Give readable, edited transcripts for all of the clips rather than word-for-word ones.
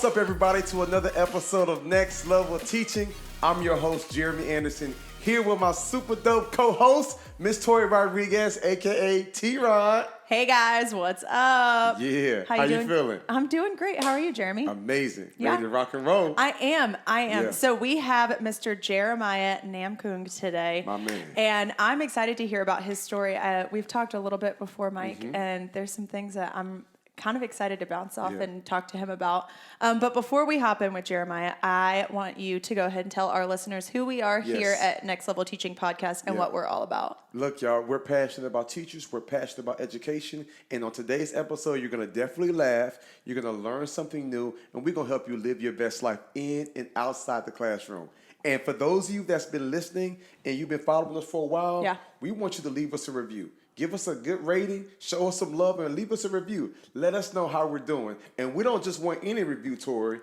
What's up, everybody, to another episode of Next Level Teaching. I'm your host, Jeremy Anderson, here with my super dope co-host, Miss Tori Rodriguez, a.k.a. T-Rod. Hey, guys. What's up? Yeah. How you feeling? I'm doing great. How are you, Jeremy? Amazing. Yeah. Ready to rock and roll? I am. Yeah. So we have Mr. Jeremiah Namkoong today. My man. And I'm excited to hear about his story. We've talked a little bit before, Mike, and there's some things that I'm kind of excited to bounce off and talk to him about. But before we hop in with Jeremiah, I want you to go ahead and tell our listeners who we are here at Next Level Teaching Podcast and what we're all about. Look, y'all, we're passionate about teachers. We're passionate about education. And on today's episode, you're going to definitely laugh. You're going to learn something new. And we're going to help you live your best life in and outside the classroom. And for those of you that's been listening and you've been following us for a while, we want you to leave us a review. Give us a good rating, show us some love, and leave us a review. Let us know how we're doing. And we don't just want any review, Tori.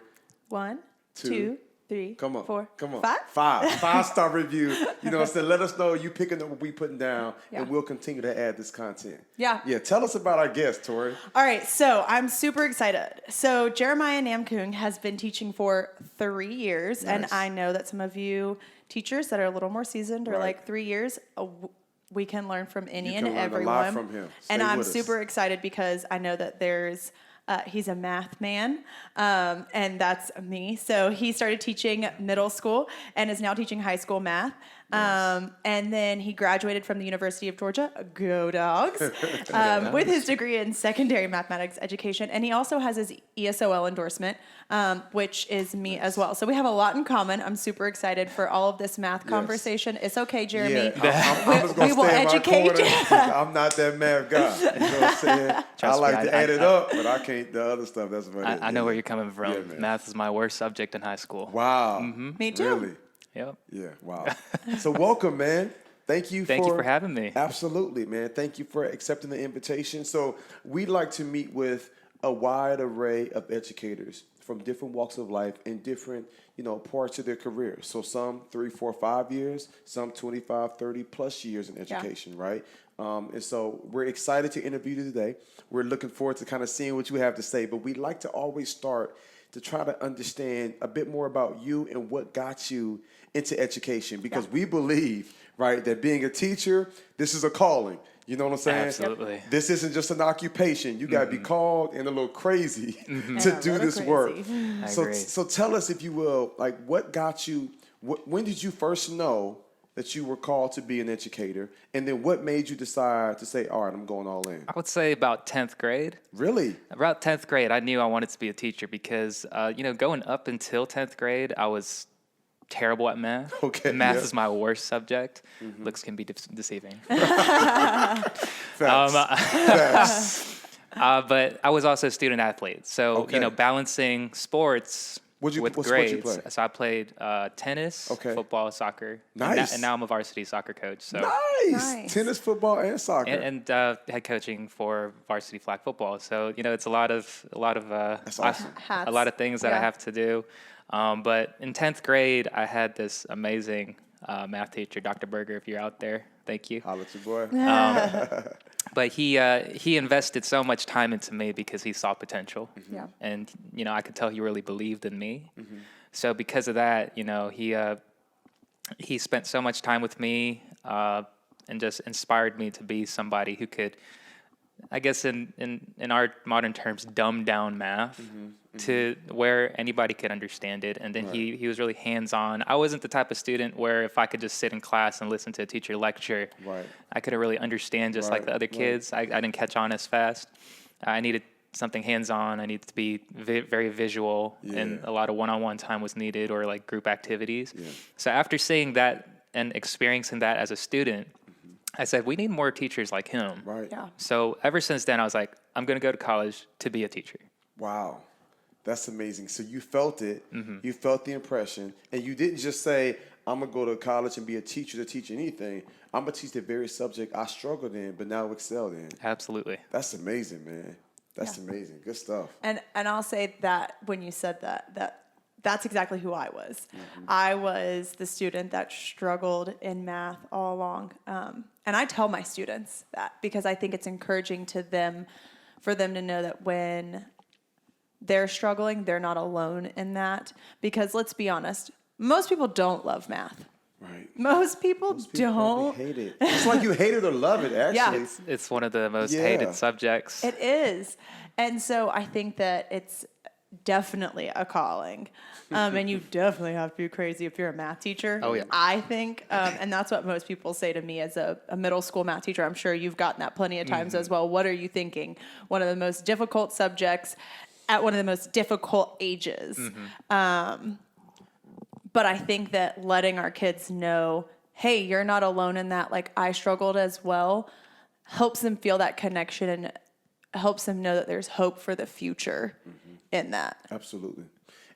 1, 2, 3, Come on. 4, Come on. 5? 5-star review. You know what I'm saying? Let us know you picking up what we putting down, and we'll continue to add this content. Yeah. Tell us about our guest, Tori. All right. So I'm super excited. So Jeremiah Namkoong has been teaching for 3 years. And I know that some of you teachers that are a little more seasoned are like 3 years. We can learn from any and everyone. A lot from him. And I'm super excited because I know that there's he's a math man, and that's me. So he started teaching middle school and is now teaching high school math. And then he graduated from the University of Georgia, go Dogs, with his degree in secondary mathematics education. And he also has his ESOL endorsement, which is me as well. So we have a lot in common. I'm super excited for all of this math conversation. It's okay, Jeremy. Yeah, I'm just going to stay in my corner. I'm not that math guy. You know what I'm saying? I like to add it up, but I can't the other stuff. That's about it. I know where you're coming from. Yeah, math is my worst subject in high school. Wow. Me too. Really? Yep. Yeah, wow. So welcome, man. Thank you for having me. Absolutely, man. Thank you for accepting the invitation. So we'd like to meet with a wide array of educators from different walks of life and different, parts of their career. So some 3, 4, 5 years, some 25, 30 plus years in education, right? And so we're excited to interview you today. We're looking forward to kind of seeing what you have to say, but we'd like to always start to try to understand a bit more about you and what got you into education, because we believe, right, that being a teacher, this is a calling. You know what I'm saying? Absolutely. This isn't just an occupation. You got to be called and a little crazy to do this work. So tell us, if you will, like, what got you, when did you first know that you were called to be an educator? And then what made you decide to say, all right, I'm going all in? I would say about 10th grade. Really? About 10th grade, I knew I wanted to be a teacher because, going up until 10th grade, I was terrible at math. Okay. Math is my worst subject. Looks can be deceiving. Facts. But I was also a student athlete. So, balancing sports with grades. So I played tennis, football, soccer. Nice. And now I'm a varsity soccer coach. So nice. Tennis, football, and soccer. And head coaching for varsity flag football. So, it's a lot of That's awesome. a lot of things that I have to do. But in 10th grade, I had this amazing math teacher, Dr. Berger, if you're out there. Thank you. Holla at your boy. But he invested so much time into me because he saw potential. Yeah. And, I could tell he really believed in me. So because of that, he spent so much time with me and just inspired me to be somebody who could, I guess in our modern terms, dumb down math to where anybody could understand it. And then he was really hands-on. I wasn't the type of student where if I could just sit in class and listen to a teacher lecture, I couldn't really understand just like the other kids. I didn't catch on as fast. I needed something hands-on. I needed to be very visual, and a lot of one-on-one time was needed, or like group activities. So after seeing that and experiencing that as a student, I said, we need more teachers like him. Right. Yeah. So ever since then, I was like, I'm going to go to college to be a teacher. Wow. That's amazing. So you felt it. You felt the impression. And you didn't just say, I'm going to go to college and be a teacher to teach anything. I'm going to teach the very subject I struggled in, but now excelled in. Absolutely. That's amazing, man. That's amazing. Good stuff. And I'll say that when you said that's exactly who I was. I was the student that struggled in math all along. And I tell my students that because I think it's encouraging to them, for them to know that when they're struggling, they're not alone in that. Because let's be honest, most people don't love math. Right. Most people don't. Hate it. It's like you hate it or love it, actually. Yeah. It's one of the most Yeah. hated subjects. It is. And so I think that it's definitely a calling. And you definitely have to be crazy if you're a math teacher. Oh, yeah. I think. And that's what most people say to me as a middle school math teacher. I'm sure you've gotten that plenty of times as well. What are you thinking? One of the most difficult subjects at one of the most difficult ages. But I think that letting our kids know, hey, you're not alone in that. Like, I struggled as well, helps them feel that connection and helps them know that there's hope for the future in that. Absolutely.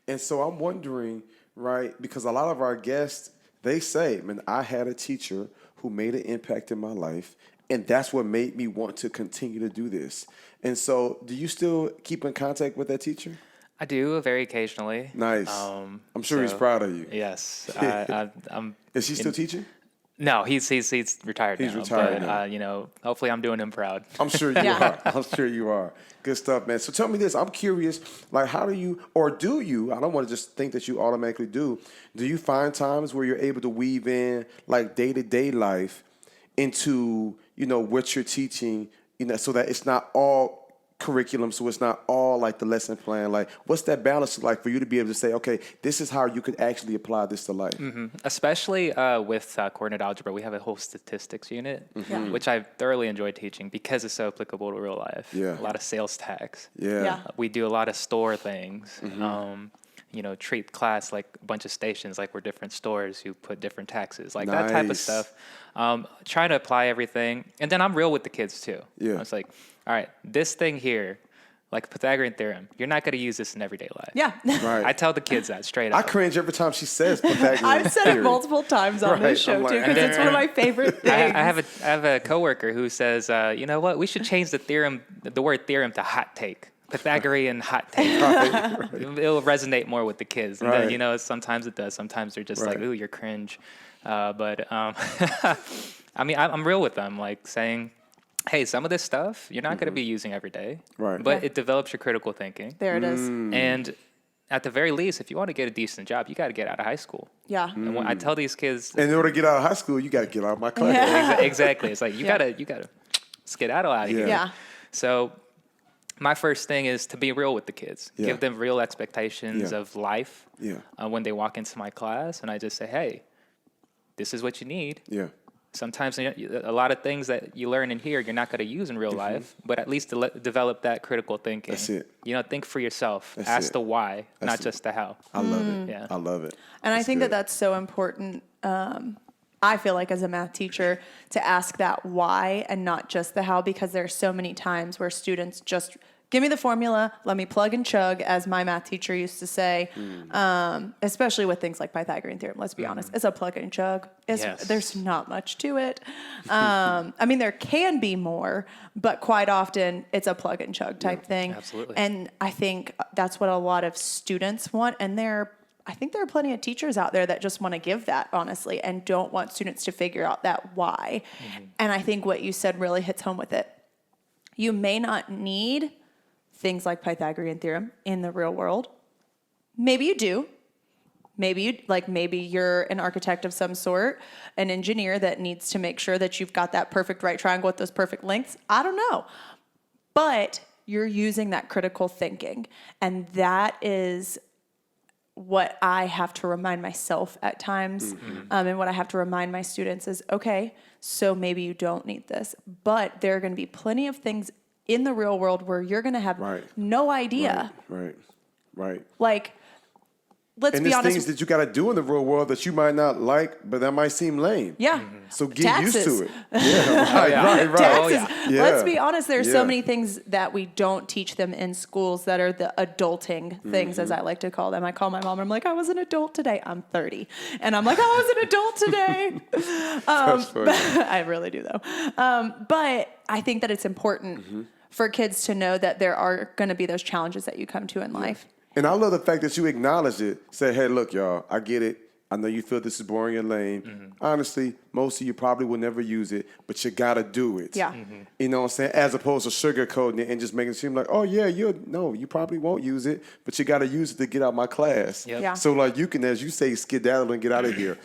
And so I'm wondering, right, because a lot of our guests, they say, man, I had a teacher who made an impact in my life, and that's what made me want to continue to do this. And so do you still keep in contact with that teacher? I do very occasionally. Nice. I'm sure he's proud of you. Yes. I'm. Is he still teaching? No, he's retired. He's now, retired but, now. hopefully I'm doing him proud. I'm sure you are. I'm sure you are. Good stuff, man. So tell me this. I'm curious, like, how do you, or do you, I don't want to just think that you automatically do you find times where you're able to weave in, like, day-to-day life into, what you're teaching, so that it's not all curriculum, so it's not all like the lesson plan? Like, what's that balance like for you to be able to say, okay, this is how you could actually apply this to life? Especially with coordinate algebra, we have a whole statistics unit, which I thoroughly enjoy teaching because it's so applicable to real life. Yeah. A lot of sales tax. Yeah. We do a lot of store things. Treat class like a bunch of stations, like we're different stores who put different taxes, like that type of Nice. stuff. Trying to apply everything. And then I'm real with the kids too. Yeah. I was like, all right, this thing here, like Pythagorean theorem, you're not going to use this in everyday life. Yeah. Right. I tell the kids that straight I up. cringe every time she says Pythagorean I've said theory. it multiple times on Right, this show I'm like- too, because it's one of my favorite things. I have a coworker who says, you know what, we should change the word theorem to hot take. Pythagorean hot take. It'll resonate more with the kids. And Right. then, sometimes it does. Sometimes they're just like, Right. ooh, you're cringe. But I mean, I'm real with them, like saying, hey, some of this stuff you're not going to be using every day. Right. But Yeah. it develops your critical thinking. There it is. And at the very least, if you want to get a decent job, you got to get out of high school. Yeah. And when I tell these kids, And in order to get out of high school, you got to get out of my class. Yeah. exactly, it's like you Yeah. gotta skedaddle out of here. Yeah. So my first thing is to be real with the kids. Yeah. Give them real expectations Yeah. of life Yeah. when they walk into my class. And I just say, hey, this is what you need. Yeah. Sometimes a lot of things that you learn in here, you're not going to use in real life, but at least to develop that critical thinking. That's it. Think for yourself. That's Ask it. the why, That's not it. just the how. I love it. Yeah. I love it. And I think good. that that's so important. I feel like as a math teacher to ask that why and not just the how, because there's so many times where students just give me the formula, let me plug and chug, as my math teacher used to say, especially with things like Pythagorean theorem. Let's be honest, it's a plug and chug. Yes. There's not much to it. I mean, there can be more, but quite often it's a plug and chug type thing. Absolutely. And I think that's what a lot of students want. And I think there are plenty of teachers out there that just want to give that, honestly, and don't want students to figure out that why. And I think what you said really hits home with it. You may not need things like Pythagorean theorem in the real world. Maybe you do. Maybe you're an architect of some sort, an engineer that needs to make sure that you've got that perfect right triangle with those perfect lengths. I don't know. But you're using that critical thinking. And that is what I have to remind myself at times. And what I have to remind my students is, okay, so maybe you don't need this, but there are going to be plenty of things in the real world where you're going to have Right. no idea. Right. Like, let's And be there's honest. things that you got to do in the real world that you might not like, but that might seem lame. Yeah. So get used Taxes. to it. Yeah, right, right. Taxes. Yeah. Let's be honest, there's Yeah. so many things that we don't teach them in schools that are the adulting things, as I like to call them. I call my mom and I'm like, I was an adult today. I'm 30. And I'm like, I was an adult today. That's funny. I really do, though. But I think that it's important for kids to know that there are going to be those challenges that you come to in life. And I love the fact that you acknowledge it. Say, hey, look, y'all, I get it. I know you feel this is boring and lame. Honestly, most of you probably will never use it, but you got to do it. Yeah. You know what I'm saying? As opposed to sugarcoating it and just making it seem like, oh, yeah, you probably won't use it, but you got to use it to get out my class. Yep. Yeah. So, like, you can, as you say, skedaddle and get out of here.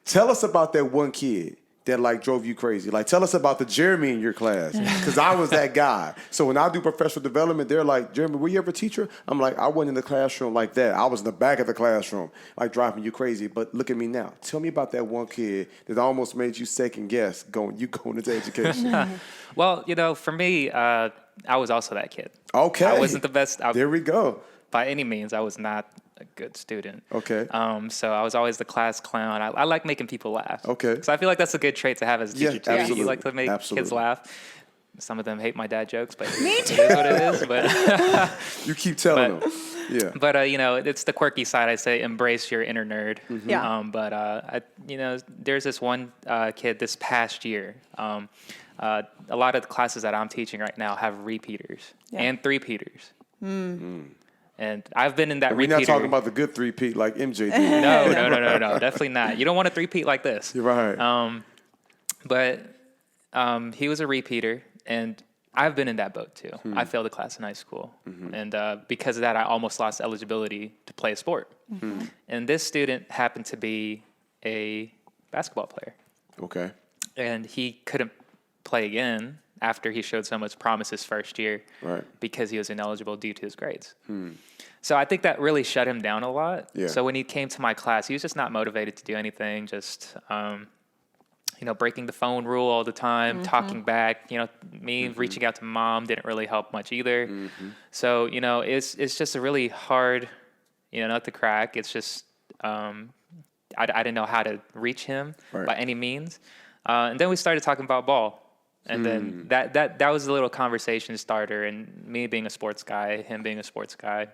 Tell us about that one kid that like drove you crazy. Like, tell us about the Jeremy in your class, because I was that guy. So when I do professional development, they're like, Jeremy, were you ever a teacher? I'm like, I wasn't in the classroom like that. I was in the back of the classroom, like driving you crazy. But look at me now. Tell me about that one kid that almost made you second guess going into education. Well, for me, I was also that kid. Okay, I wasn't the best. There we go. By any means, I was not a good student. Okay. So I was always the class clown. I like making people laugh. Okay. So I feel like that's a good trait to have as a teacher too. absolutely. You like to make kids Absolutely. laugh. Some of them hate my dad jokes, but Me it is what it is. But You keep telling them. Yeah. but it's the quirky side. I say embrace your inner nerd. Yeah. But there's this one kid this past year. A lot of the classes that I'm teaching right now have repeaters Yeah. and three-peaters. And I've been in that We're repeater. not talking about the good three-peat like MJ did. No, definitely not. You don't want a three-peat like this. You're right. But he was a repeater, and I've been in that boat too. I failed a class in high school, and because of that, I almost lost eligibility to play a sport. And this student happened to be a basketball player, Okay. and he couldn't play again after he showed so much promise his first year, Right. because he was ineligible due to his grades. So I think that really shut him down a lot. Yeah. So when he came to my class, he was just not motivated to do anything, just breaking the phone rule all the time, talking back. Me reaching out to mom didn't really help much either. So it's just a really hard nut to crack. It's just I didn't know how to reach him Right. by any means. And then we started talking about ball. And then that was a little conversation starter. And me being a sports guy, him being a sports guy,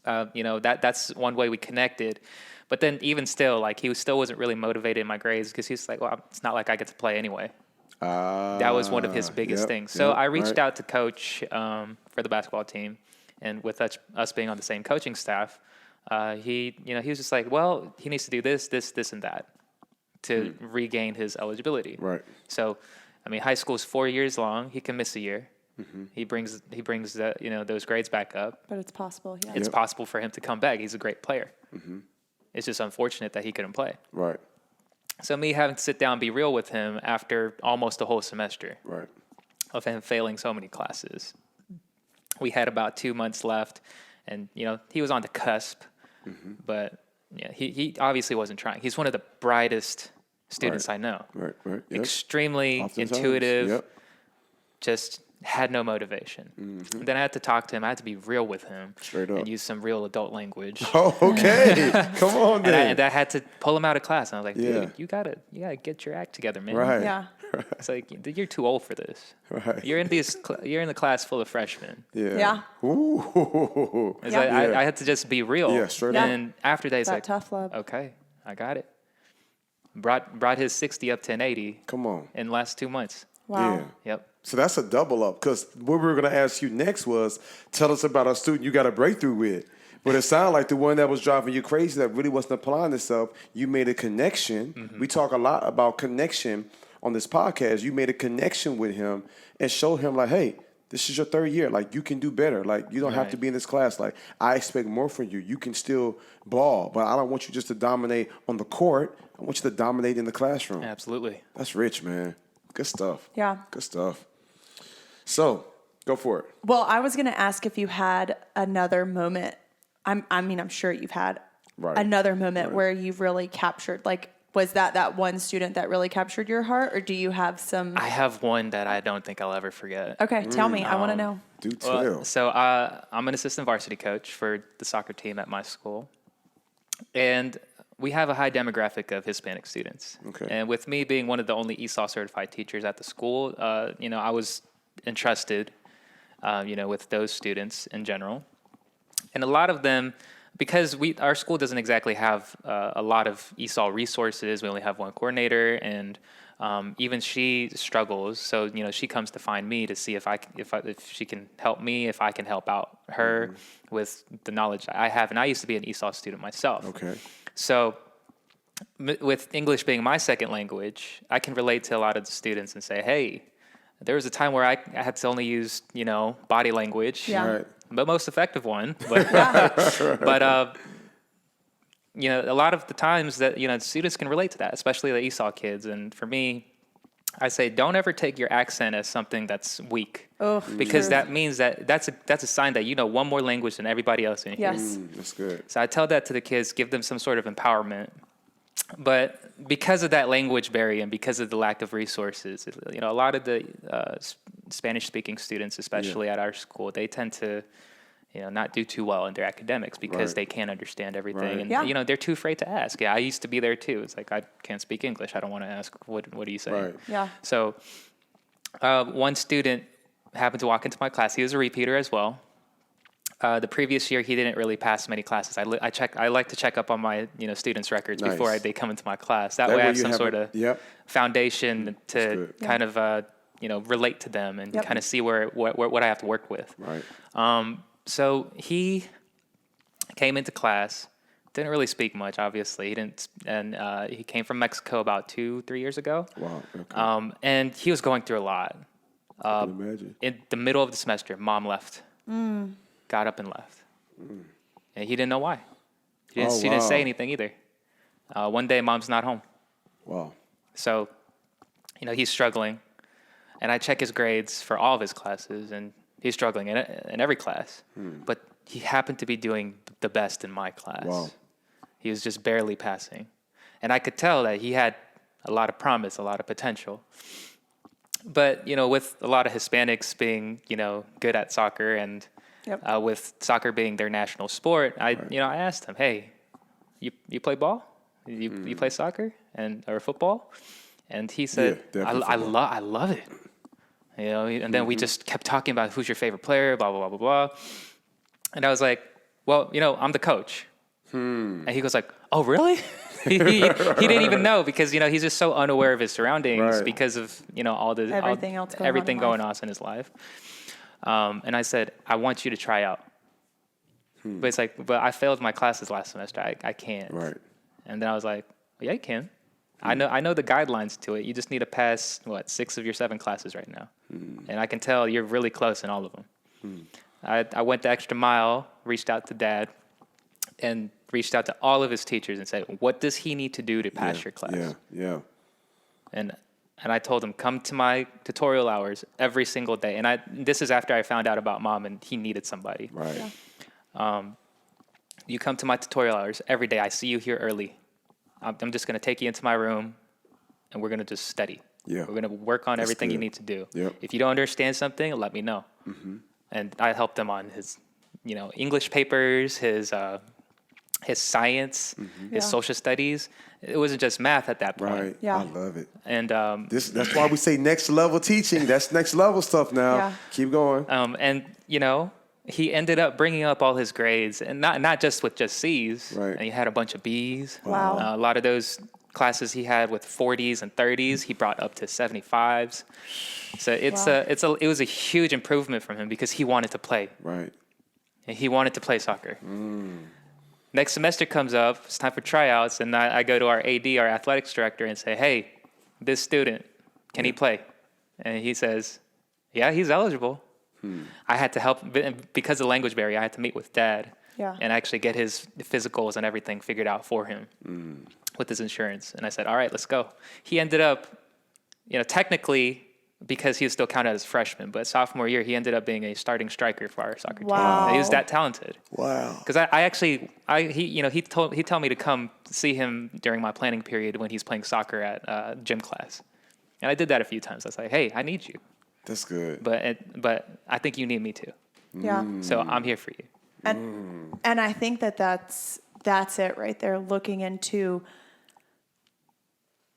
that's one way we connected. But then even still, like, he still wasn't really motivated in my grades, because he's like, well, it's not like I get to play anyway. That was one of his biggest things. So I reached out to coach for the basketball team, and with us being on the same coaching staff, he was just like, well, he needs to do this, and that to regain his eligibility. Right. So, high school is 4 years long. He can miss a year. He brings those grades back up. But it's possible, yeah. It's possible for him to come back. He's a great player. It's just unfortunate that he couldn't play. Right. So me having to sit down and be real with him after almost a whole semester Right. of him failing so many classes. We had about 2 months left, and he was on the cusp, but he obviously wasn't trying. He's one of the brightest students I know. Right. Right. Yep. Extremely Oftentimes. intuitive, Yep. just had no motivation. And then I had to talk to him. I had to be real with him. Straight up. And use some real adult language. Oh, okay. Come on, then. And I had to pull him out of class. And I was like, Yeah. dude, you gotta get your act together, man. Right. Yeah. It's like, dude, you're too old for this. Right. You're in the class full of freshmen. Yeah. Yeah. Ooh. It's Yeah. like, Yeah. I had to just be real. Yeah, straight up. And after that, he's That like, tough love. okay, I got it. Brought his 60 up to an 80 Come on. in the last 2 months. Wow. Yeah. Yep. So that's a double up, because what we were going to ask you next was, tell us about a student you got a breakthrough with. But it sounded like the one that was driving you crazy, that really wasn't applying itself, you made a connection. We talk a lot about connection on this podcast. You made a connection with him and showed him, like, hey, this is your third year. Like, you can do better. Like, you don't have Right. to be in this class. Like, I expect more from you. You can still ball, but I don't want you just to dominate on the court. I want you to dominate in the classroom. Absolutely. That's rich, man. Good stuff. Yeah. Good stuff. So, go for it. Well, I was going to ask if you had another moment. I'm sure you've had Right. another moment where you've really captured, like, was that one student that really captured your heart, or do you have some? I have one that I don't think I'll ever forget. Okay, tell me. I want to know. Do tell. Well, so I'm an assistant varsity coach for the soccer team at my school, and we have a high demographic of Hispanic students. Okay. And with me being one of the only ESOL certified teachers at the school, I was entrusted, with those students in general, and a lot of them, because our school doesn't exactly have a lot of ESOL resources. We only have one coordinator, and even she struggles. So she comes to find me to see if she can help me, if I can help out her with the knowledge I have. And I used to be an ESOL student myself. Okay. So with English being my second language, I can relate to a lot of the students and say, hey, there was a time where I had to only use, body language, Yeah. Right. but most effective one. But, a lot of the times that, students can relate to that, especially the ESOL kids. And for me, I say, don't ever take your accent as something that's weak, Oh, because true. that means that's a sign that you know one more language than everybody else in here. Yes. That's good. So I tell that to the kids, give them some sort of empowerment. But because of that language barrier and because of the lack of resources, a lot of the Spanish-speaking students, especially at our school, they tend to, not do too well in their academics because Right. they can't understand everything, Right. and Yeah. they're too afraid to ask. Yeah, I used to be there too. It's like I can't speak English. I don't want to ask. What do you say? Right. Yeah. So, one student happened to walk into my class. He was a repeater as well. The previous year, he didn't really pass many classes. I like to check up on my students' records Nice. before they come into my class. That That way, I way have you some have sort a- of Yep. foundation to good. kind of relate to them and Yep. kind of see what I have to work with. Right. So he came into class, didn't really speak much. Obviously, he didn't, and he came from Mexico about 2-3 years ago. Wow. Okay. And he was going through a lot. I can imagine. In the middle of the semester, mom left. Got up and left. And he didn't know why. She didn't say wow. anything either. One day, mom's not home. Wow. So, he's struggling. And I check his grades for all of his classes, and he's struggling in every class. But he happened to be doing the best in my class. Wow. He was just barely passing. And I could tell that he had a lot of promise, a lot of potential. But, with a lot of Hispanics being, good at soccer and Yep. with soccer being their national sport, I asked him, hey, you play ball? You play soccer or football? And he said, Yeah, definitely football. I love it. And then we just kept talking about who's your favorite player, blah, blah, blah, blah, blah. And I was like, well, I'm the coach. And he goes like, oh, really? he didn't even know because, he's just so unaware of his surroundings Right. because of, Everything else going on in everything going life. on in his life. And I said, I want you to try out. But it's like, but I failed my classes last semester. I can't. Right. And then I was like, well, yeah, you can. I know the guidelines to it. You just need to pass 6 of your 7 classes right now. And I can tell you're really close in all of them. I went the extra mile, reached out to Dad, and reached out to all of his teachers and said, what does he need to do to pass your class? Yeah. Yeah. And I told him, come to my tutorial hours every single day. And this is after I found out about Mom and he needed somebody. Right. Yeah. You come to my tutorial hours every day. I see you here early. I'm just going to take you into my room and we're going to just study. Yeah. We're going to work on That's everything you good. need to do. Yep. If you don't understand something, let me know. And I helped him on his, English papers, his science, Yeah. his social studies. It wasn't just math at that point. Right. Yeah. I love it. And That's why we say next level teaching. That's next level stuff now. Yeah. Keep going. and he ended up bringing up all his grades, and not just with just C's. Right. And he had a bunch of B's. Wow. A lot of those classes he had with 40s and 30s, he brought up to 75s. So Wow. it was a huge improvement from him because he wanted to play. Right. And he wanted to play soccer. Next semester comes up, it's time for tryouts, and I go to our AD, our athletics director, and say, hey, this student, can he play? And he says, yeah, he's eligible. I had to help, because of the language barrier, I had to meet with Dad Yeah. and actually get his physicals and everything figured out for him with his insurance. And I said, all right, let's go. He ended up, technically, because he was still counted as a freshman, but sophomore year, he ended up being a starting striker for our soccer Wow. team. He was that talented. Wow. Because he told me to come see him during my planning period when he's playing soccer at gym class, and I did that a few times. I was like, "Hey, I need you, That's good. but I think you need me too. Yeah. So I'm here for you." And I think that's it right there, looking into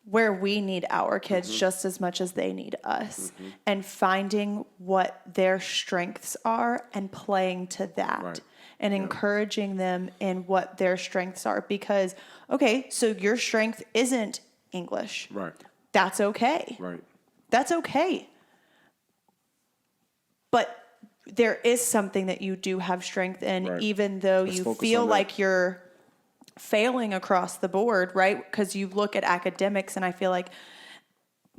where we need our kids just as much as they need us, and finding what their strengths are and playing to that. Right. And encouraging them in what their strengths are. Because, okay, so your strength isn't English. Right. That's okay. Right. That's okay. But there is something that you do have strength in, Right. even though Let's you focus feel on that. like you're failing across the board, right? Because you look at academics, and I feel like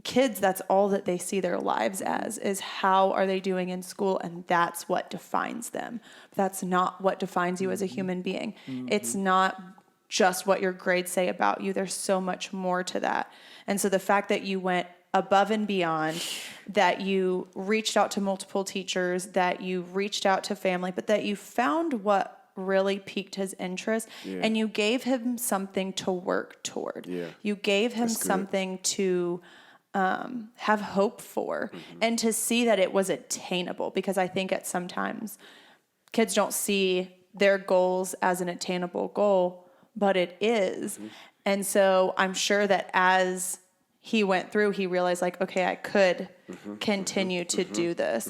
kids, that's all that they see their lives as, is how are they doing in school, and that's what defines them. That's not what defines you as a human being. It's not just what your grades say about you. There's so much more to that. And so the fact that you went above and beyond, that you reached out to multiple teachers, that you reached out to family, but that you found what really piqued his interest, and you gave him something to work toward. You gave him something to have hope for, and to see that it was attainable, because I think at sometimes kids don't see their goals as an attainable goal, but it is. And so I'm sure that as he went through, he realized, like, okay, I could continue to do this.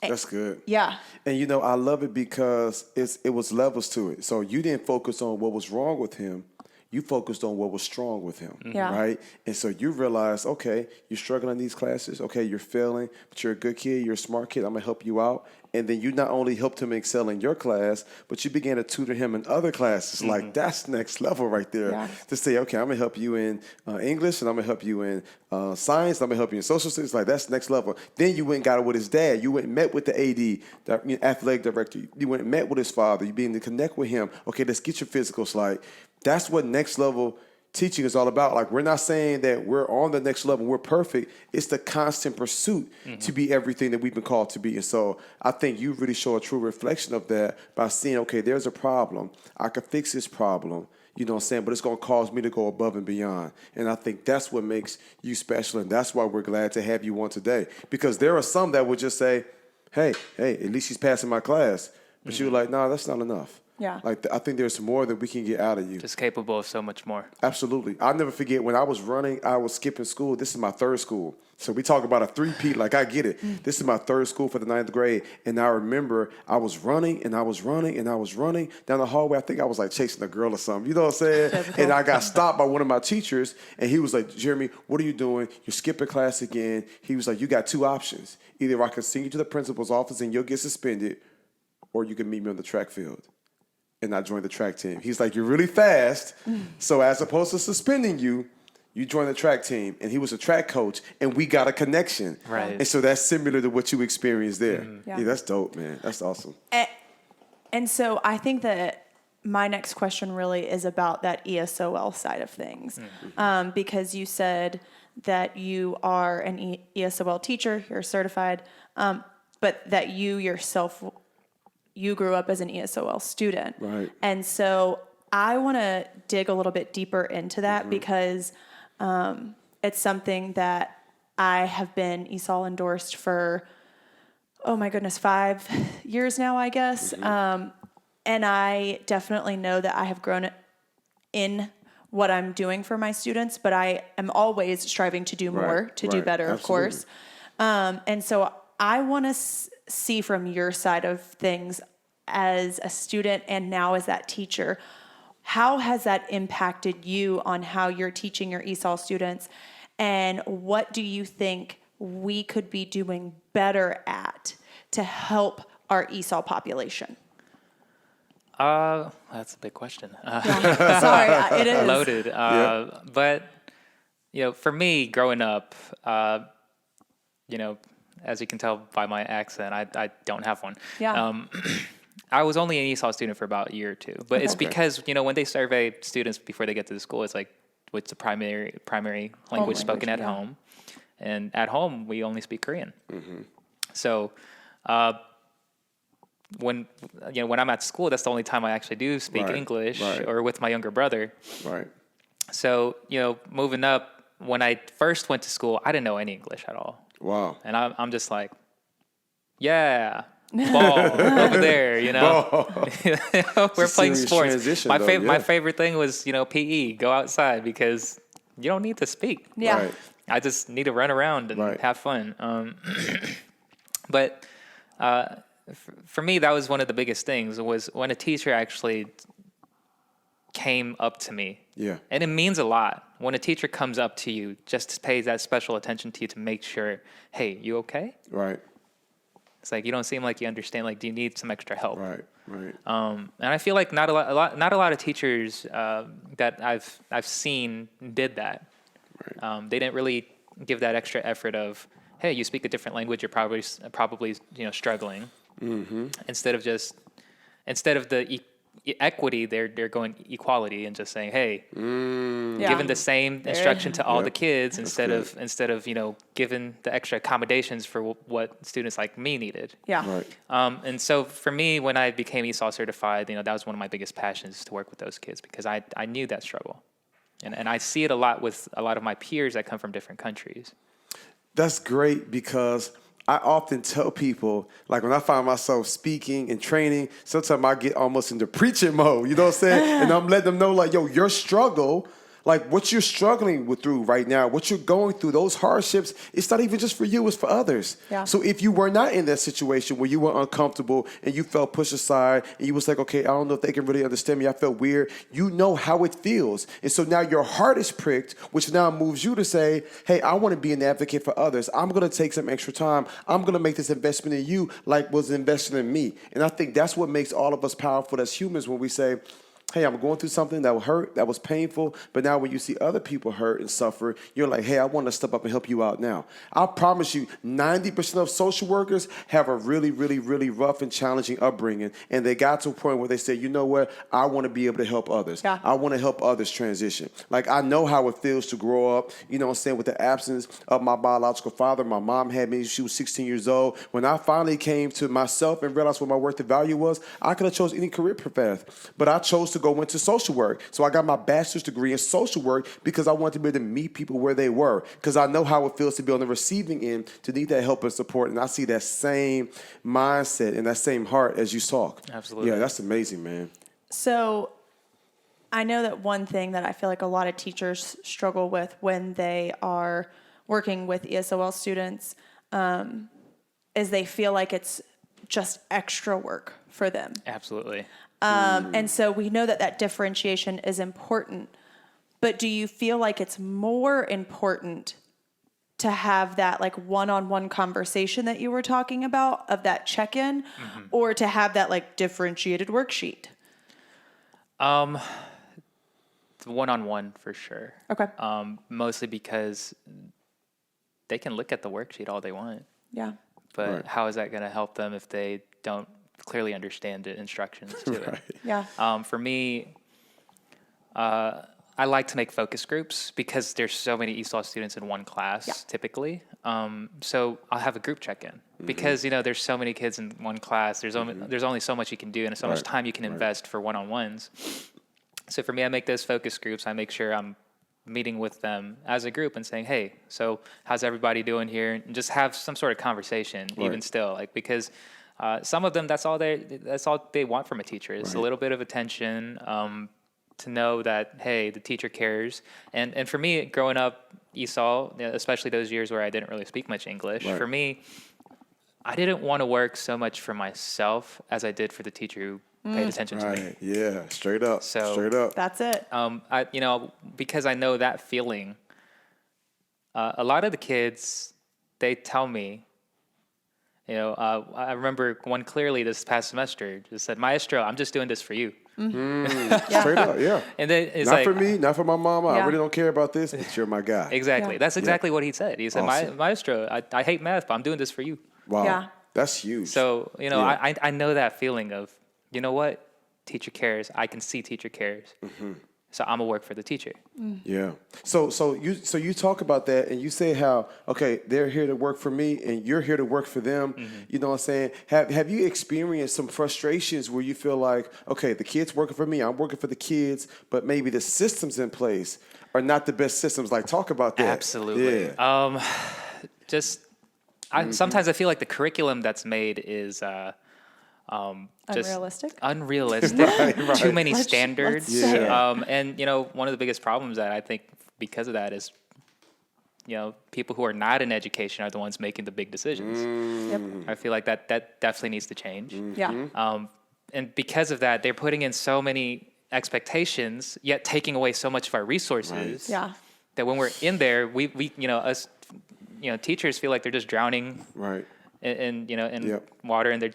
That's good. Yeah. And you know, I love it because it was levels to it. So you didn't focus on what was wrong with him. You focused on what was strong with him, right? And so you realized, okay, you're struggling in these classes. Okay, you're failing, but you're a good kid. You're a smart kid. I'm going to help you out. And then you not only helped him excel in your class, but you began to tutor him in other classes. Like, that's next level right there. Yeah. To say, okay, I'm going to help you in English, and I'm going to help you in science, I'm going to help you in social studies. Like, that's next level. Then you went and got it with his dad. You went and met with the AD, the athletic director. You went and met with his father. You began to connect with him. Okay, let's get your physicals. Like, that's what next level teaching is all about. Like, we're not saying that we're on the next level, we're perfect. It's the constant pursuit to be everything that we've been called to be. And so I think you really show a true reflection of that by seeing, okay, there's a problem. I can fix this problem. You know what I'm saying? But it's going to cause me to go above and beyond. And I think that's what makes you special. And that's why we're glad to have you on today. Because there are some that would just say, hey, at least she's passing my class. But you're like, no, that's not enough. Yeah. Like, I think there's more that we can get out of you. Just capable of so much more. Absolutely. I'll never forget when I was running, I was skipping school. This is my third school. So we talk about a three-peat, like, I get it. This is my third school for the 9th grade. And I remember I was running and I was running and I was running down the hallway. I think I was like chasing a girl or something. You know what I'm saying? Typical. And I got stopped by one of my teachers, and he was like, Jeremy, what are you doing? You're skipping class again. He was like, you got two options. Either I can send you to the principal's office and you'll get suspended, or you can meet me on the track field. And I joined the track team. He's like, you're really fast. So as opposed to suspending you, you joined the track team. And he was a track coach, and we got a connection. Right. And so that's similar to what you experienced there. Yeah. Yeah, that's dope, man. That's awesome. And so I think that my next question really is about that ESOL side of things. Because you said that you are an ESOL teacher, you're certified, but that you yourself, you grew up as an ESOL student. Right. And so I want to dig a little bit deeper into that because it's something that I have been ESOL endorsed for, oh my goodness, 5 years now, I guess. And I definitely know that I have grown in what I'm doing for my students, but I am always striving to do more, to do better, of course. And so I want to see from your side of things as a student and now as that teacher, how has that impacted you on how you're teaching your ESOL students? And what do you think we could be doing better at to help our ESOL population? That's a big question. Sorry, it is. Loaded. But, you know, for me, growing up, you know, as you can tell by my accent, I don't have one. Yeah. I was only an ESOL student for about a year or two. But it's because, you know, when they survey students before they get to the school, it's like, what's the primary language spoken at home? And at home, we only speak Korean. So when I'm at school, that's the only time I actually do speak English, or with my younger brother. Right. So, you know, moving up, when I first went to school, I didn't know any English at all. Wow. And I'm just like, yeah, ball over there, you know. We're playing sports. My favorite thing was, you know, PE, go outside, because you don't need to speak. Yeah. Right. I just need to run around and have fun. But for me, that was one of the biggest things, was when a teacher actually came up to me. Yeah. And it means a lot when a teacher comes up to you, just pays that special attention to you to make sure, hey, you okay? Right. It's like, you don't seem like you understand. Like, do you need some extra help? Right. Right. And I feel like not a lot of teachers that I've seen did that. Right. They didn't really give that extra effort of, hey, you speak a different language, you're probably struggling. Mm-hmm. Instead of the equity, they're going equality and just saying, hey, giving the same instruction to all the kids instead of giving the extra accommodations for what students like me needed. Yeah. Right. And so for me, when I became ESOL certified, that was one of my biggest passions, to work with those kids, because I knew that struggle. And I see it a lot with a lot of my peers that come from different countries. That's great, because I often tell people, like when I find myself speaking and training, sometimes I get almost into preaching mode, you know what I'm saying? And I'm letting them know, like, yo, your struggle, like what you're struggling with through right now, what you're going through, those hardships, it's not even just for you, it's for others. Yeah. So if you were not in that situation where you were uncomfortable and you felt pushed aside and you was like, okay, I don't know if they can really understand me, I felt weird, you know how it feels. And so now your heart is pricked, which now moves you to say, hey, I want to be an advocate for others. I'm going to take some extra time. I'm going to make this investment in you like was invested in me. And I think that's what makes all of us powerful as humans, when we say, hey, I'm going through something that will hurt, that was painful, but now when you see other people hurt and suffer, you're like, hey, I want to step up and help you out now. I promise you, 90% of social workers have a really, really, really rough and challenging upbringing, and they got to a point where they say, you know what, I want to be able to help others. Yeah. I want to help others transition. Like, I know how it feels to grow up, you know what I'm saying, with the absence of my biological father. My mom had me, she was 16 years old. When I finally came to myself and realized what my worth and value was, I could have chose any career path, but I chose to go into social work. So I got my bachelor's degree in social work because I wanted to be able to meet people where they were, because I know how it feels to be on the receiving end, to need that help and support. And I see that same mindset and that same heart as you talk. Absolutely. Yeah, that's amazing, man. So I know that one thing that I feel like a lot of teachers struggle with when they are working with ESOL students is they feel like it's just extra work for them. Absolutely. And so we know that differentiation is important, but do you feel like it's more important to have that like one-on-one conversation that you were talking about, of that check-in, or to have that like differentiated worksheet? The one-on-one for sure. Okay. Mostly because they can look at the worksheet all they want, Yeah. but Right. how is that going to help them if they don't clearly understand the instructions to it? Yeah. For me, I like to make focus groups because there's so many ESOL students in one class typically. So I'll have a group check-in because there's so many kids in one class. There's only so much you can do and so much time you can invest for one-on-ones. So for me, I make those focus groups. I make sure I'm meeting with them as a group and saying, hey, so how's everybody doing here? And just have some sort of conversation, even still, like, because some of them, that's all they want from a teacher is a little bit of attention, to know that, hey, the teacher cares. And for me, growing up ESOL, especially those years where I didn't really speak much English, for me, I didn't want to work so much for myself as I did for the teacher who paid attention to me. Yeah, straight up. So straight up. That's it. Because I know that feeling, a lot of the kids, they tell me, I remember one clearly this past semester, just said, Maestro, I'm just doing this for you. Straight up, yeah. And then it's not like, for me, not for my mama. I Yeah. really don't care about this, but you're my guy. exactly. Yeah. That's exactly what he said. He said, Awesome. Maestro, I hate math, but I'm doing this for you. Wow. Yeah. That's huge. So, Yeah. I know that feeling of, you know what? Teacher cares. I can see teacher cares. So I'm gonna work for the teacher. Yeah. So you talk about that and you say how, okay, they're here to work for me and you're here to work for them. You know what I'm saying? Have you experienced some frustrations where you feel like, okay, the kid's working for me, I'm working for the kids, but maybe the systems in place are not the best systems? Like, talk about that. Absolutely. Yeah. Sometimes I feel like the curriculum that's made is just Unrealistic? Right. too many Let's standards. say it. And one of the biggest problems that I think because of that is, people who are not in education are the ones making the big decisions. Yep. I feel like that definitely needs to change. Yeah. And because of that, they're putting in so many expectations, yet taking away so much of our resources. Yeah. That when we're in there, we us teachers feel like they're just drowning. Right. in Yep. water, and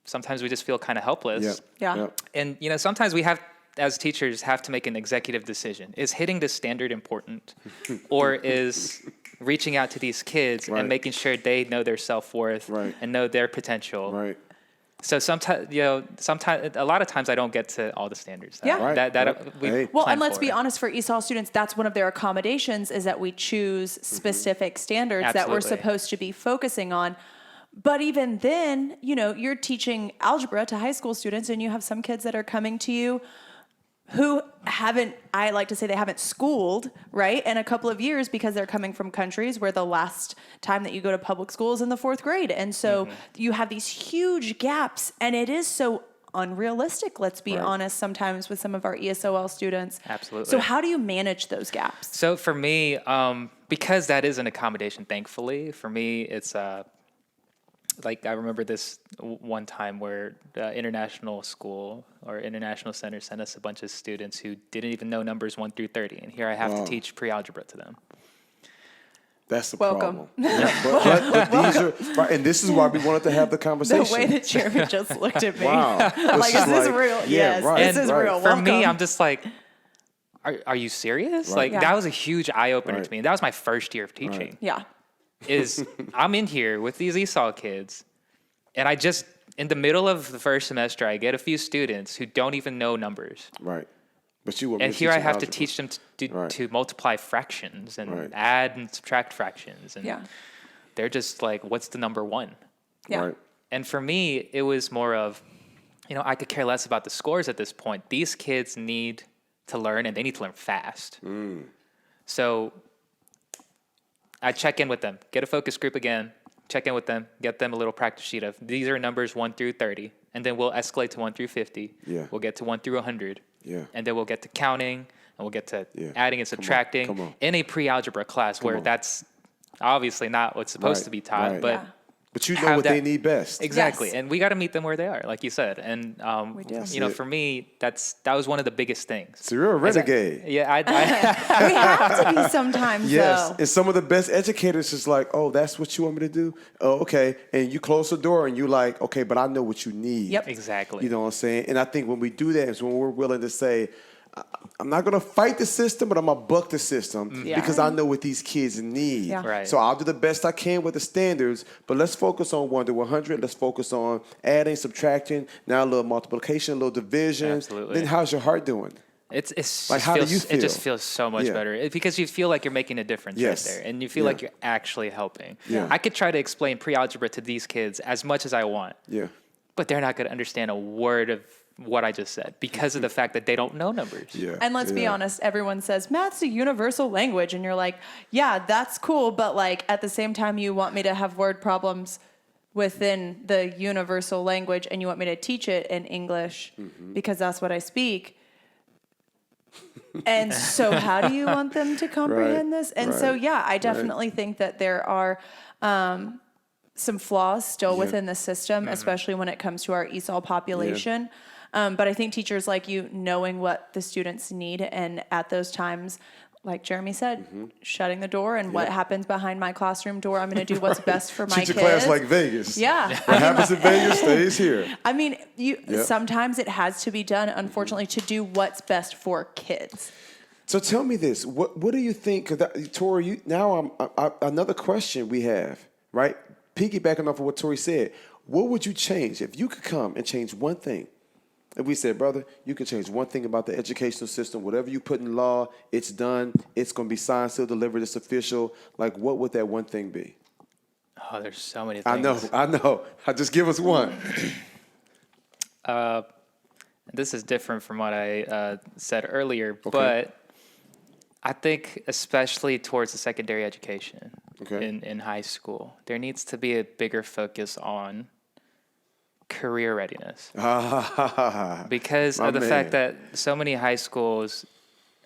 sometimes we just feel kind of helpless. Yep. Yeah. Yep. And sometimes we have, as teachers, have to make an executive decision. Is hitting the standard important, or is reaching out to these kids Right. and making sure they know their self-worth Right. and know their potential? Right. So sometimes, a lot of times I don't get to all the standards. Yeah. Right. That we Hey. Well, plan and let's for. be honest, for ESOL students, that's one of their accommodations is that we choose specific standards that we're Absolutely. supposed to be focusing on. But even then, you're teaching algebra to high school students, and you have some kids that are coming to you who I like to say they haven't schooled, right, in a couple of years because they're coming from countries where the last time that you go to public school is in the 4th grade. And so you have these huge gaps, and it is so unrealistic, let's be honest, sometimes with some of our ESOL students. Absolutely. So how do you manage those gaps? So for me, because that is an accommodation, thankfully, for me, it's like I remember this one time where the international school or international center sent us a bunch of students who didn't even know numbers 1 through 30, and here I have to teach pre-algebra to them. That's the Welcome. problem. Yeah, but these are right, and this is why we wanted to have the The conversation. way that Jeremy just looked at me. Wow. Like, is this real? Yeah, Yes, right, this is right. real. For me, Welcome. I'm just like, are you serious? Right. Like Yeah. that was a huge eye opener Right. to me. And that was my first year of teaching. Yeah. Is I'm in here with these ESOL kids, and I just, in the middle of the first semester, I get a few students who don't even know numbers. Right. But you want me And to here I teach have to algebra. teach them Right. to multiply fractions and Right. add and subtract fractions. And Yeah. they're just like, what's the number 1? Yeah. Right. And for me, it was more of, I could care less about the scores at this point. These kids need to learn, and they need to learn fast. So I check in with them, get a focus group again, check in with them, get them a little practice sheet of these are numbers 1 through 30, and then we'll escalate to 1 through 50. Yeah. We'll get to 1 through 100. Yeah. And then we'll get to counting, and we'll get to Yeah. adding and Come on, subtracting come on. in a pre-algebra class where on. that's obviously not what's supposed Right, to be taught, right. but Yeah. But you know have what they that- need best. exactly. Yes. And we got to meet them where they are, like you said. And We do. That's you know, it. for me, that was one of the biggest things. So you're a Is that- renegade. Yeah, I We have to be sometimes, Yes, though. and some of the best educators is like, oh, that's what you want me to do? Oh, okay. And you close the door and you like, okay, but I know what you need. Yep. exactly. You know what I'm saying? And I think when we do that is when we're willing to say, I'm not going to fight the system, but I'm going to buck the system Yeah. because I know what these kids need. Yeah. Right. So I'll do the best I can with the standards, but let's focus on 1 to 100. Let's focus on adding, subtracting, now a little multiplication, a little division. Absolutely. Then how's your heart doing? It's Like, just how do feels, you It just feel? feels so much Yeah. better because you feel like you're making a difference Yes. right there, and you feel Yeah. like you're actually helping. Yeah. I could try to explain pre-algebra to these kids as much as I want, Yeah. but they're not going to understand a word of what I just said because of the fact that they don't know numbers. Yeah. And let's be Yeah. honest, everyone says math's a universal language. And you're like, yeah, that's cool. But like at the same time, you want me to have word problems within the universal language and you want me to teach it in English because that's what I speak. And so how do you want them to comprehend Right, this? And so, right, yeah, I definitely think that there are some flaws still within the system, especially when it comes to our ESOL population. But I think teachers like you knowing what the students need and at those times, like Jeremy said, shutting the door and what happens behind my classroom door, I'm going to do what's best for my Treat kids. your class like Vegas. Yeah. What happens in Vegas stays here. I mean, Yep. sometimes it has to be done, unfortunately, to do what's best for kids. So tell me this: what do you think? Because Tori, another question we have, right? Piggybacking off of what Tori said, what would you change if you could come and change one thing? If we said, brother, you can change one thing about the educational system. Whatever you put in law, it's done. It's going to be signed, sealed, delivered. It's official. Like, what would that one thing be? Oh, there's so many things. I know. Just give us one. This is different from what I said earlier, but I think especially towards the secondary education in high school, there needs to be a bigger focus on career readiness because My of the fact man. that so many high schools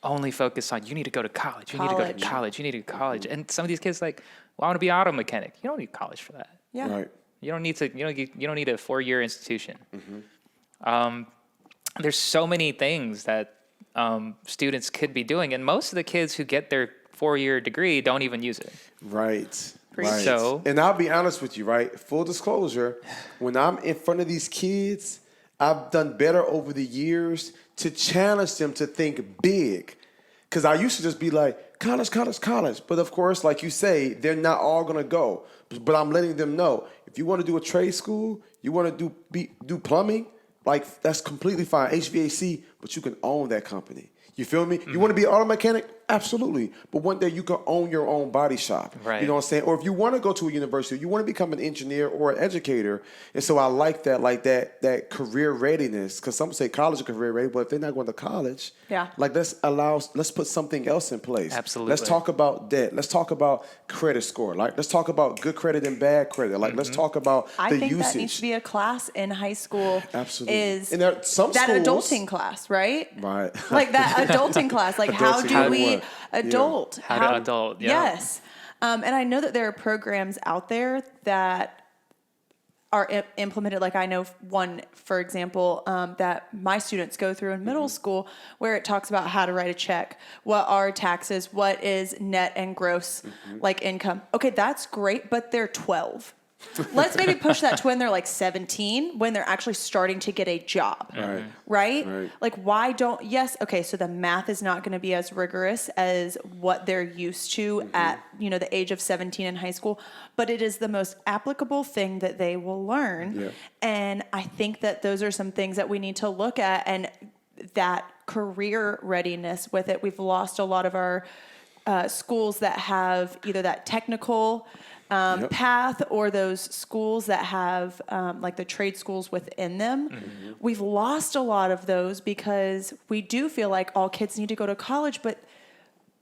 only focus on you need to go to college, you need to go to College. college, you need to go to college, and some of these kids like, well, I want to be an auto mechanic. You don't need college for that. Yeah. Right. You don't need to. You don't need a 4-year institution. There's so many things that students could be doing, and most of the kids who get their 4-year degree don't even use it. Right. Right. So, and I'll be honest with you, right? Full disclosure, when I'm in front of these kids, I've done better over the years to challenge them to think big. Because I used to just be like, college, college, college. But of course, like you say, they're not all going to go. But I'm letting them know, if you want to do a trade school, you want to do plumbing, like that's completely fine. HVAC, but you can own that company. You feel me? You want to be an auto mechanic? Absolutely. But one day you can own your own body shop. Right. You know what I'm saying? Or if you want to go to a university, you want to become an engineer or an educator. And so I like that career readiness. Because some say college is career ready, but if they're not going to college, like let's put something else in place. Absolutely. Let's talk about debt. Let's talk about credit score. Like let's talk about good credit and bad credit. Like let's talk about I the think usage. that needs to be a class in high school. Absolutely. Is and there are some that schools, adulting class, right? Right. Like that adulting class. Like how Adulting. do How to we what? adult? How to adult, yeah. Yes. And I know that there are programs out there that are implemented. Like I know one, for example, that my students go through in middle school, where it talks about how to write a check, what are taxes, what is net and gross like income. Okay, that's great, but they're 12. Let's maybe push that to when they're like 17, when they're actually starting to get a job. Right? Like why don't, yes, okay, so the math is not going to be as rigorous as what they're used to at, the age of 17 in high school, but it is the most applicable thing that they will learn. Yeah. And I think that those are some things that we need to look at, and that career readiness with it. We've lost a lot of our schools that have either that technical path or those schools that have like the trade schools within them. We've lost a lot of those because we do feel like all kids need to go to college, but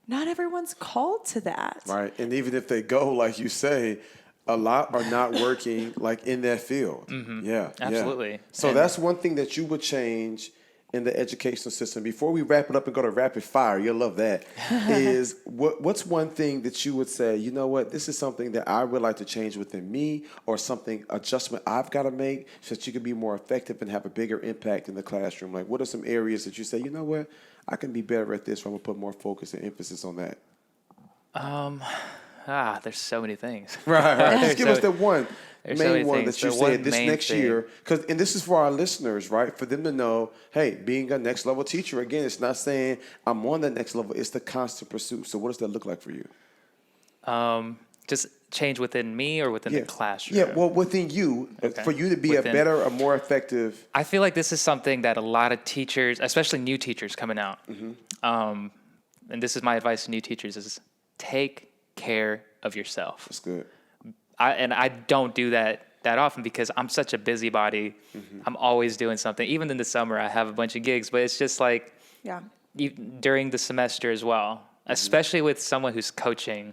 not everyone's called to that. Right. And even if they go, like you say, a lot are not working like in that field. Yeah. Absolutely. Yeah. So that's one thing that you would change in the educational system. Before we wrap it up and go to rapid fire, you'll love that, is what's one thing that you would say, you know what, this is something that I would like to change within me, or something, adjustment I've got to make so that you can be more effective and have a bigger impact in the classroom? Like what are some areas that you say, you know what, I can be better at this, or I'm going to put more focus and emphasis on that? There's so many things. Right. Just give us the one There's so main many one things. that you The said one this main next thing. year. And this is for our listeners, right? For them to know, hey, being a next level teacher, again, it's not saying I'm on the next level. It's the constant pursuit. So what does that look like for you? Just change within me or within the classroom? Yeah, well, within you, for you to be a better, a more effective. I feel like this is something that a lot of teachers, especially new teachers coming out, and this is my advice to new teachers, is take care of yourself. That's good. I don't do that often because I'm such a busybody. I'm always doing something. Even in the summer, I have a bunch of gigs, but it's just like during the semester as well, especially with someone who's coaching.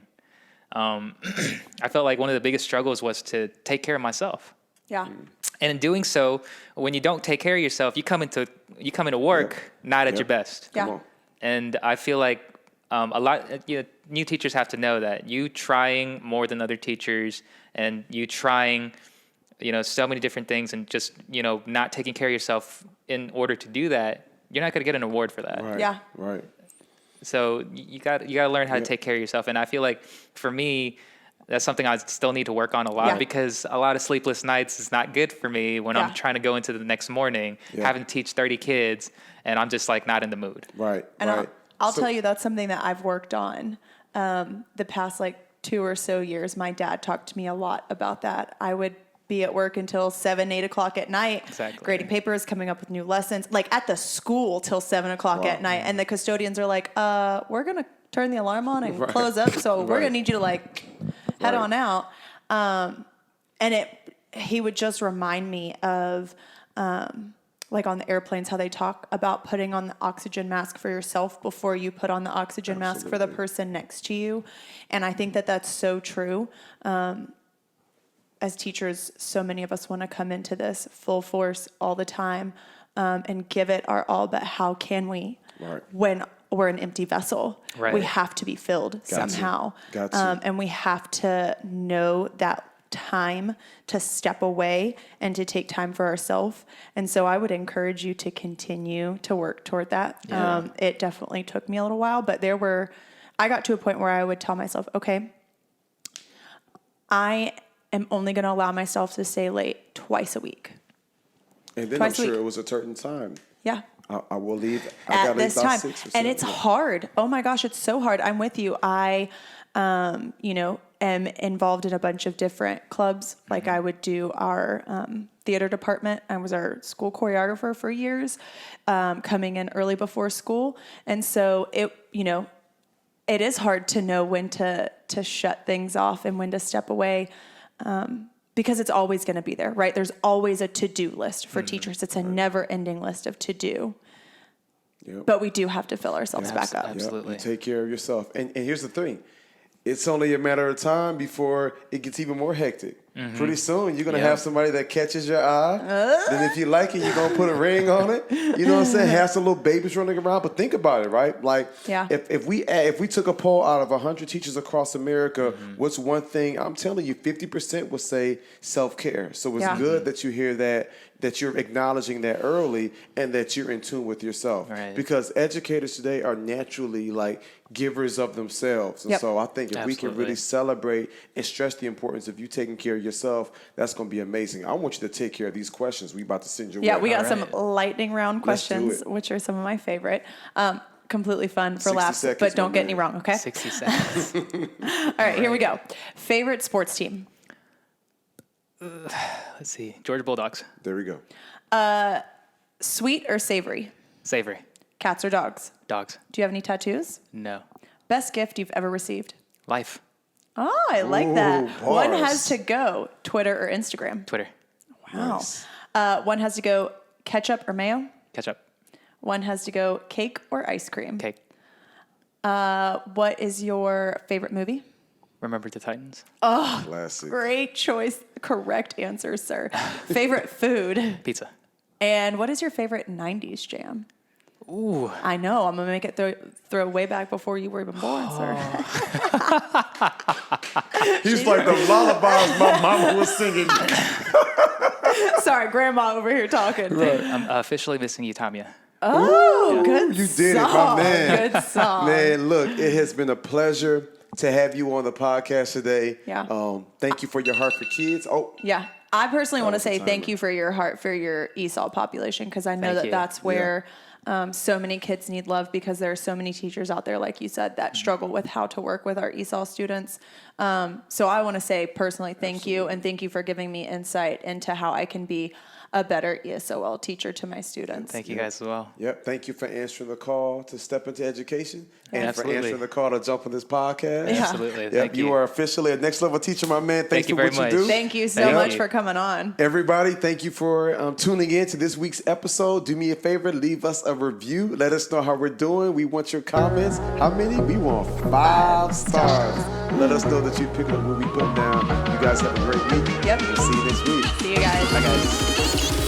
I felt like one of the biggest struggles was to take care of myself. Yeah. And in doing so, when you don't take care of yourself, you come into work not at your best. Yeah. Come on. And I feel like a lot new teachers have to know that you trying more than other teachers, and you trying so many different things, and just not taking care of yourself in order to do that, you're not going to get an award for that. Right. Yeah. Right. So you got to learn how to take care of yourself. And I feel like for me, that's something I still need to work on a lot, because a lot of sleepless nights is not good for me when I'm trying to go into the next morning, having to teach 30 kids, and I'm just like not in the mood. Right. And right. I'll tell you, that's something that I've worked on the past 2 or so years. My dad talked to me a lot about that. I would be at work until 7, 8 o'clock at night, grading papers, coming up with new lessons, like at the school till 7 o'clock at night. And the custodians are like, we're going to turn the alarm on and close up. So we're going to need you to head on out. And he would just remind me of, on the airplanes, how they talk about putting on the oxygen mask for yourself before you put on the oxygen mask for the person next to you. And I think that that's so true. As teachers, so many of us want to come into this full force all the time and give it our all, but how can we when we're an empty vessel? Right. We have to be filled somehow. And we have to know that time to step away and to take time for ourselves. And so I would encourage you to continue to work toward that. It definitely took me a little while, but I got to a point where I would tell myself, okay, I am only going to allow myself to stay late twice a week. And then Twice a I'm sure week. it was a certain time. Yeah. I will leave. I At gotta leave this about time. 6 or And 7. it's hard. Oh my gosh, it's so hard. I'm with you. I, am involved in a bunch of different clubs. Like I would do our theater department. I was our school choreographer for years, coming in early before school. And so it is hard to know when to shut things off and when to step away. Because it's always going to be there, right? There's always a to-do list for teachers. It's a never-ending list of to-do. Yep. But we do have to fill ourselves back up. Absolutely. You take care of yourself. And here's the thing. It's only a matter of time before it gets even more hectic. Pretty soon, you're going to have somebody that catches your eye. Then if you like it, you're going to put a ring on it. You know what I'm saying? Have some little babies running around. But think about it, right? Like, if we took a poll out of 100 teachers across America, what's one thing? I'm telling you, 50% would say self-care. So it's good that you hear that you're acknowledging that early and that you're in tune with yourself. Right. Because educators today are naturally like givers of themselves. And so I think if we can really celebrate and stress the importance of you taking care of yourself, that's going to be amazing. I want you to take care of these questions we about to send your way. Yeah, we got some lightning round Let's do questions, it. which are some of my favorite. Completely fun for 60 laughs, seconds, but don't my get man. any wrong, okay? 60 seconds. All right, here we go. Favorite sports team? Let's see. Georgia Bulldogs. There we go. Sweet or savory? Savory. Cats or dogs? Dogs. Do you have any tattoos? No. Best gift you've ever received? Life. Oh, I like that. Ooh, One bars. has to go Twitter or Instagram. Twitter. Wow. Nice. One has to go ketchup or mayo. Ketchup. One has to go cake or ice cream. Cake. What is your favorite movie? Remember the Titans. Classic. Great choice. Correct answer, sir. Favorite food? Pizza. And what is your favorite 90s jam? Ooh. I know. I'm going to make it throw way back before you were even born, sir. He's like the lullabies my mama was singing. Sorry, grandma over here talking. I'm officially missing you, Tanya. Oh, good You did song. it, my man. Good song. Man, look, it has been a pleasure to have you on the podcast today. Yeah. Thank you for your heart for kids. Oh, Yeah. I personally want to was the say timer. thank you for your heart for your ESOL population, because I know Thank that you. that's where so many kids need love, because there are so many teachers out there, like you said, that struggle with how to work with our ESOL students. So I want to say personally thank you, and thank you for giving me insight into how I can be a better ESOL teacher to my students. Thank you guys as well. yep. Thank you for answering the call to step into education and Absolutely. for answering the call to jump on this podcast. Yeah. Absolutely. Yep, Thank you. you are officially a next level teacher, my man. Thanks Thank you for very what much. you do. Thank you so Thank much you. for coming on. Everybody, thank you for tuning in to this week's episode. Do me a favor, leave us a review. Let us know how we're doing. We want your comments. How many? We want 5 stars. Let us know that you picked up what we put down. You guys have a great week. Yep. We'll see you next week. See you guys. Bye, guys.